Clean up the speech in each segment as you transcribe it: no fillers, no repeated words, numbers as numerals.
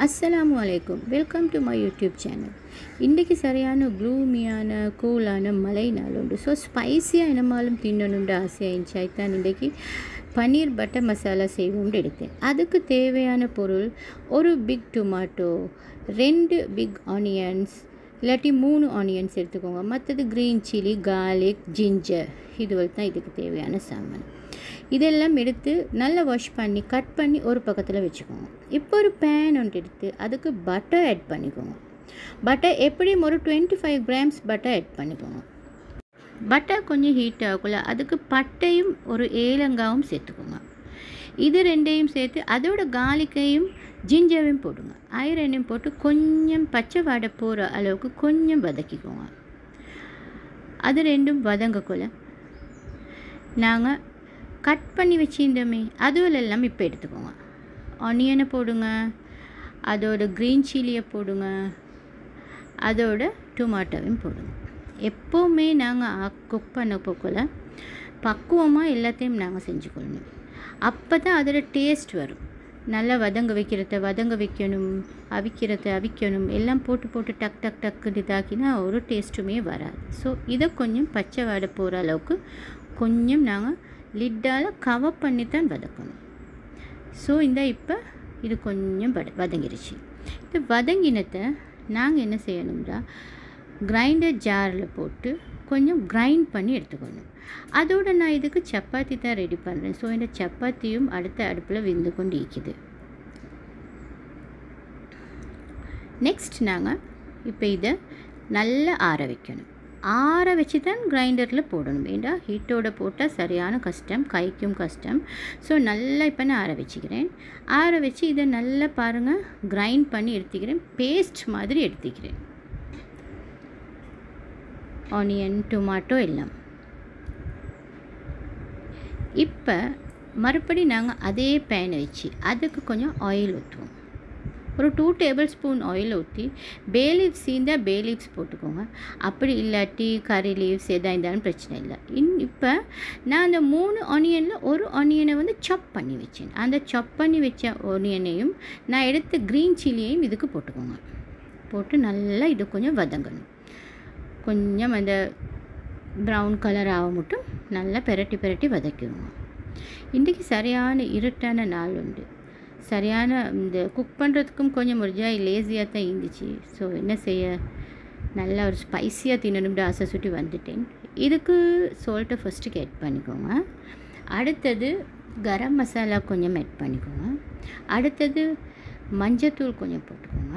அஸ்ஸலாமு அலைக்கும், welcome to my YouTube channel. இன்றைக்கி சரியான க்ளூமியான கூலான மழை நாள் உண்டு. ஸோ ஸ்பைஸியாக என்னமாலும் தின்னணுன்ற ஆசையாக இருந்துச்சு. அதுதான் இன்றைக்கி பன்னீர் பட்டர் மசாலா செய்வோம்னு எடுத்தேன். அதுக்கு தேவையான பொருள் ஒரு பிக் டொமாட்டோ, 2 பிக் ஆனியன்ஸ், இல்லாட்டி 3 ஆனியன்ஸ் எடுத்துக்கோங்க. மற்றது க்ரீன் சில்லி, கார்லிக், ஜிஞ்சர், இதுவரை தான் இதுக்கு தேவையான சாமான். இதெல்லாம் எடுத்து நல்லா வாஷ் பண்ணி கட் பண்ணி ஒரு பக்கத்தில் வச்சுக்கோங்க. இப்போ ஒரு பேன் ஒன்று எடுத்து அதுக்கு பட்டர் ஆட் பண்ணிக்கோங்க. பட்டர் எப்படியும் ஒரு 25 கிராம்ஸ் பட்டர் ஆட் பண்ணிக்கோங்க. பட்டர் கொஞ்சம் ஹீட் ஆகக்குள்ள அதுக்கு பட்டையும் ஒரு ஏலங்காவும் சேர்த்துக்கோங்க. இது ரெண்டையும் சேர்த்து அதோட கார்லிக்கையும் ஜிஞ்சரையும் போடுங்க. ரெண்டையும் போட்டு கொஞ்சம் பச்சை வாடை போகிற அளவுக்கு கொஞ்சம் வதக்கிக்கோங்க. அது ரெண்டும் வதங்கக்குள்ள நாங்கள் கட் பண்ணி வச்சுருந்தோமே அதுவெல்லாம் இப்போ எடுத்துக்கோங்க. ஆனியனை போடுங்க, அதோட க்ரீன் சில்லியை போடுங்க, அதோட டொமாட்டோவையும் போடுங்க. எப்போவுமே நாங்கள் குக் பண்ண போக்குள்ள பக்குவமாக எல்லாத்தையும் நாங்கள் செஞ்சுக்கொள்ளணும். அப்போ தான் அதோட டேஸ்ட் வரும். நல்லா வதங்க வைக்கணும், அவிக்கணும், எல்லாம் போட்டு டக் டக் டக்குன்னு இதாக்கினா ஒரு டேஸ்ட்டுமே வராது. ஸோ இதை கொஞ்சம் பச்சை வாடை போகிற அளவுக்கு கொஞ்சம் நாங்கள் லிட்டால் கவர் பண்ணி தான் வதக்கணும். ஸோ இப்போ இது கொஞ்சம் வதங்கிருச்சு. இது வதங்கினத்தை நாங்கள் என்ன செய்யணும்னா கிரைண்டர் ஜாரில் போட்டு கொஞ்சம் கிரைண்ட் பண்ணி எடுத்துக்கணும். அதோடு நான் இதுக்கு சப்பாத்தி தான் ரெடி பண்ணுறேன். ஸோ இந்த சப்பாத்தியும் அடுத்த அடுப்பில் வெந்து கொண்டு இருக்குது. நெக்ஸ்ட் நாங்கள் இப்போ இதை நல்லா ஆற வைக்கணும். ஆற வச்சு தான் கிரைண்டரில் போடணும். ஏண்டா ஹீட்டோடு போட்டால் சரியான கஷ்டம், கைக்கும் கஷ்டம். ஸோ நல்லா இப்போ நான் ஆற வச்சுக்கிறேன். ஆற வச்சு இதை நல்லா பாருங்கள் கிரைண்ட் பண்ணி எடுத்துக்கிறேன். பேஸ்ட் மாதிரி எடுத்துக்கிறேன். ஆனியன், டொமாட்டோ எல்லாம். இப்போ மறுபடி நாங்கள் அதே பேனை வச்சு அதுக்கு கொஞ்சம் ஆயில் ஊற்றுவோம். ஒரு 2 டேபிள் ஸ்பூன் ஆயில் ஊற்றி பே லீவ்ஸ் இருந்தால் பே லீவ்ஸ் போட்டுக்கோங்க. அப்படி இல்லாட்டி கறி லீவ்ஸ் எதாக இருந்தாலும் பிரச்சனை இல்லை. இப்போ நான் அந்த 3 ஆனியனில் ஒரு ஆனியனை வந்து சாப் பண்ணி வச்சேன். அந்த சாப் பண்ணி வச்ச ஆனியனையும் நான் எடுத்த க்ரீன் சில்லியையும் இதுக்கு போட்டுக்கோங்க. போட்டு நல்லா இது கொஞ்சம் வதங்கணும். கொஞ்சம் அந்த ப்ரௌன் கலர் ஆக மட்டும் நல்லா பெரட்டி வதக்கிடுவோங்க. இன்றைக்கி சரியான இருட்டான நாள் உண்டு. சரியான இந்த குக் பண்ணுறதுக்கும் கொஞ்சம் ஒரு லேசியாக தான் இருந்துச்சு. ஸோ என்ன செய்ய, நல்லா ஒரு ஸ்பைஸியாக தின்னணும்னு ஆசை சுட்டி வந்துட்டேன். இதுக்கு சால்ட்டை ஃபஸ்ட்டுக்கு ஆட் பண்ணிக்கோங்க. அடுத்தது கரம் மசாலா கொஞ்சம் ஆட் பண்ணிக்கோங்க. அடுத்தது மஞ்சத்தூள் கொஞ்சம் போட்டுக்கோங்க.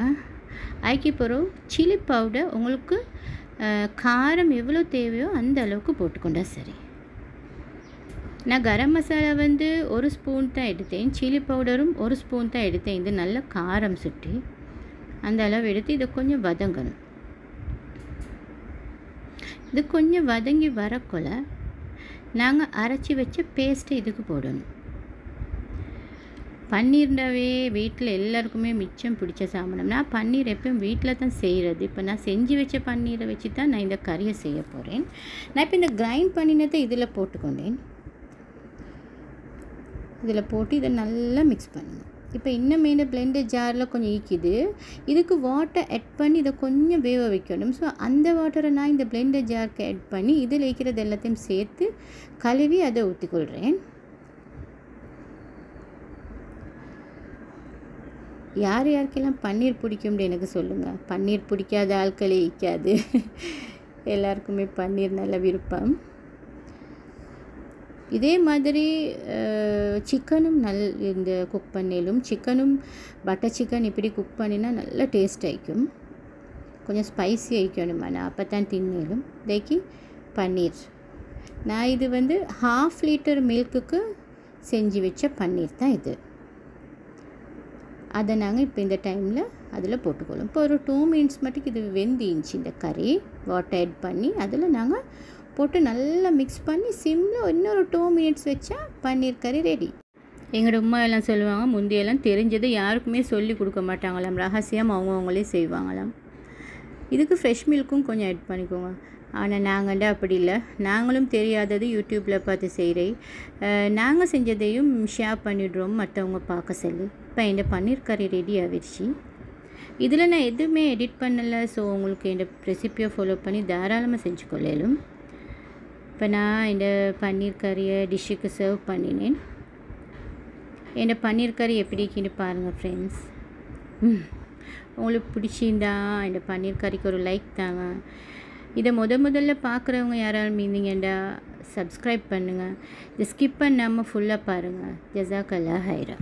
அதுக்கு பிறகு சில்லி பவுடர் உங்களுக்கு காரம் எவ்வளோ தேவையோ அந்த அளவுக்கு போட்டுக்கொண்டா சரி. நான் கரம் மசாலா வந்து 1 ஸ்பூன் தான் எடுத்தேன். சில்லி பவுடரும் 1 ஸ்பூன் தான் எடுத்தேன். இது நல்ல காரம் சுட்டி அந்த அளவு எடுத்து இதை கொஞ்சம் வதங்கணும். இது கொஞ்சம் வதங்கி வரக்குள்ள நாங்கள் அரைச்சி வச்ச பேஸ்ட்டை இதுக்கு போடணும். பன்னீர்னாவே வீட்டில் எல்லாருக்குமே மிச்சம் பிடிச்ச சாமானம். நான் பன்னீர் எப்பயும் வீட்டில் தான் செய்கிறது. இப்போ நான் செஞ்சு வச்ச பன்னீரை வச்சு தான் நான் இந்த கறியை செய்ய போகிறேன். நான் இப்போ இந்த கிரைண்ட் பண்ணினதை இதில் போட்டுக்கொண்டேன். இதில் போட்டு இதை நல்லா மிக்ஸ் பண்ணுங்கள். இப்போ இன்னும் இந்த பிளெண்டர் ஜாரில் கொஞ்சம் ஈக்குது. இதுக்கு வாட்டர் ஆட் பண்ணி இதை கொஞ்சம் வேக வைக்கணும். ஸோ அந்த வாட்டரை நான் இந்த பிளெண்டர் ஜாருக்கு ஆட் பண்ணி இதில் வைக்கிறது எல்லாத்தையும் சேர்த்து கழுவி அதை ஊற்றிக்கொள்கிறேன். யாருக்கெல்லாம் பன்னீர் பிடிக்கும்னு எனக்கு சொல்லுங்கள். பன்னீர் பிடிக்காத ஆட்களே ஈக்காது. எல்லாருக்குமே பன்னீர் நல்ல விருப்பம். இதே மாதிரி சிக்கனும் இந்த குக் பண்ணிலும் சிக்கனும் பட்டர் சிக்கன் இப்படி குக் பண்ணினா நல்ல டேஸ்ட் ஆகிக்கும். கொஞ்சம் ஸ்பைசி ஆகிக்கணும். ஆனால் அப்போ தான் தின்னலும். இதைக்கு பன்னீர் நான் இது வந்து 1/2 லிட்டர் மில்க்குக்கு செஞ்சு வச்ச பன்னீர் தான் இது. அதை நாங்கள் இப்போ இந்த டைமில் அதில் போட்டுக்கொள்ளும். இப்போ ஒரு 2 மினிட்ஸ் மட்டும் இது வெந்திச்சு இந்த கறி. வாட்டர் ஆட் பண்ணி அதில் நாங்கள் போட்டு நல்லா மிக்ஸ் பண்ணி சிம்மில் இன்னொரு 2 மினிட்ஸ் வச்சா பன்னீர் கறி ரெடி. எங்களோட அம்மா எல்லாம் சொல்லுவாங்க, முந்தையெல்லாம் தெரிஞ்சது யாருக்குமே சொல்லி கொடுக்க மாட்டாங்களாம், ரகசியம் அவங்களே செய்வாங்களாம். இதுக்கு ஃப்ரெஷ் மில்க்கும் கொஞ்சம் ஆட் பண்ணிக்கோங்க. ஆனால் நாங்கள்டா அப்படி இல்லை, நாங்களும் தெரியாதது யூடியூப்பில் பார்த்து செய்கிறேன். நாங்கள் செஞ்சதையும் ஷேர் பண்ணிடுறோம் மற்றவங்க பார்க்க சொல்லி. இப்போ இந்த பன்னீர் கறி ரெடி ஆகிடுச்சு. இதில் நான் எதுவுமே எடிட் பண்ணலை. ஸோ உங்களுக்கு இந்த ரெசிப்பியை ஃபாலோ பண்ணி தாராளமாக செஞ்சு கொள்ளலும். இப்போ நான் இந்த பன்னீர் கறியை டிஷ்ஷுக்கு சர்வ் பண்ணினேன். இந்த பன்னீர் கறி எப்படி இருக்குன்னு பாருங்கள் ஃப்ரெண்ட்ஸ். உங்களுக்கு பிடிச்சிருந்தா இந்த பன்னீர் கறிக்கு ஒரு லைக் தாங்க. இதை முதல்ல பார்க்குறவங்க யாராலும் இருந்தீங்கண்டா சப்ஸ்கிரைப் பண்ணுங்கள். இதை ஸ்கிப் பண்ணாமல் ஃபுல்லாக பாருங்கள். ஜஸாக்கல்லாஹ் ஹைரா.